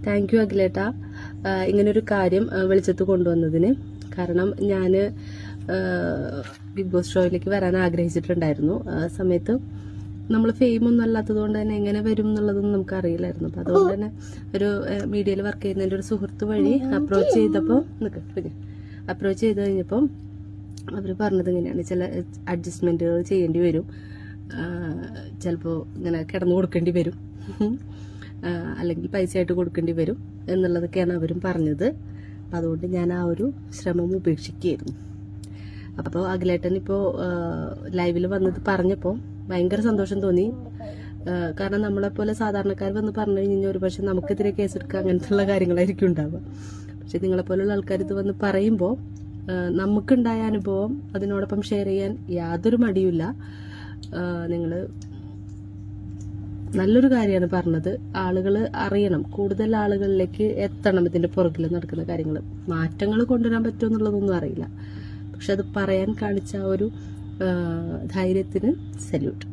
Thank you അഖിലേട്ട, ഇങ്ങനൊരു കാര്യം വെളിച്ചത്ത് കൊണ്ടുവന്നതിന്. കാരണം ഞാൻ ബിഗ് ബോസ് ഷോയിലേക്ക് വരാൻ ആഗ്രഹിച്ചിട്ടുണ്ടായിരുന്നു. ആ സമയത്ത് നമ്മൾ ഫെയിമൊന്നും അല്ലാത്തത് കൊണ്ട് തന്നെ എങ്ങനെ വരും എന്നുള്ളതൊന്നും നമുക്ക് അറിയില്ലായിരുന്നു. അപ്പം അതുകൊണ്ട് തന്നെ ഒരു മീഡിയയിൽ വർക്ക് ചെയ്യുന്നതിൻ്റെ ഒരു സുഹൃത്ത് വഴി അപ്രോച്ച് ചെയ്തപ്പോൾ അപ്രോച്ച് ചെയ്ത് കഴിഞ്ഞപ്പം അവർ പറഞ്ഞത് ഇങ്ങനെയാണ്, ചില അഡ്ജസ്റ്റ്മെൻറ്റുകൾ ചെയ്യേണ്ടി വരും, ചിലപ്പോൾ ഇങ്ങനെ കിടന്നു കൊടുക്കേണ്ടി വരും, അല്ലെങ്കിൽ പൈസ ആയിട്ട് കൊടുക്കേണ്ടി വരും എന്നുള്ളതൊക്കെയാണ് അവരും പറഞ്ഞത്. അപ്പം അതുകൊണ്ട് ഞാൻ ആ ഒരു ശ്രമം ഉപേക്ഷിക്കുകയായിരുന്നു. അപ്പോൾ അഖിലേട്ടൻ ഇപ്പോൾ ലൈവിൽ വന്നത് പറഞ്ഞപ്പോൾ ഭയങ്കര സന്തോഷം തോന്നി. കാരണം നമ്മളെപ്പോലെ സാധാരണക്കാർ വന്ന് പറഞ്ഞു കഴിഞ്ഞാൽ ഒരു പക്ഷെ നമുക്കെതിരെ കേസെടുക്കുക അങ്ങനത്തെ കാര്യങ്ങളായിരിക്കും ഉണ്ടാവുക. പക്ഷെ നിങ്ങളെപ്പോലുള്ള ആൾക്കാർ ഇത് വന്ന് പറയുമ്പോൾ നമുക്കുണ്ടായ അനുഭവം അതിനോടൊപ്പം ഷെയർ ചെയ്യാൻ യാതൊരു മടിയുമില്ല. നിങ്ങൾ നല്ലൊരു കാര്യമാണ് പറഞ്ഞത്. ആളുകൾ അറിയണം, കൂടുതൽ ആളുകളിലേക്ക് എത്തണം ഇതിന്റെ പുറകിൽ നടക്കുന്ന കാര്യങ്ങൾ. മാറ്റങ്ങൾ കൊണ്ടുവരാൻ പറ്റുമോ എന്നുള്ളതൊന്നും അറിയില്ല, പക്ഷെ അത് പറയാൻ കാണിച്ച ഒരു ധൈര്യത്തിന് സല്യൂട്ട്.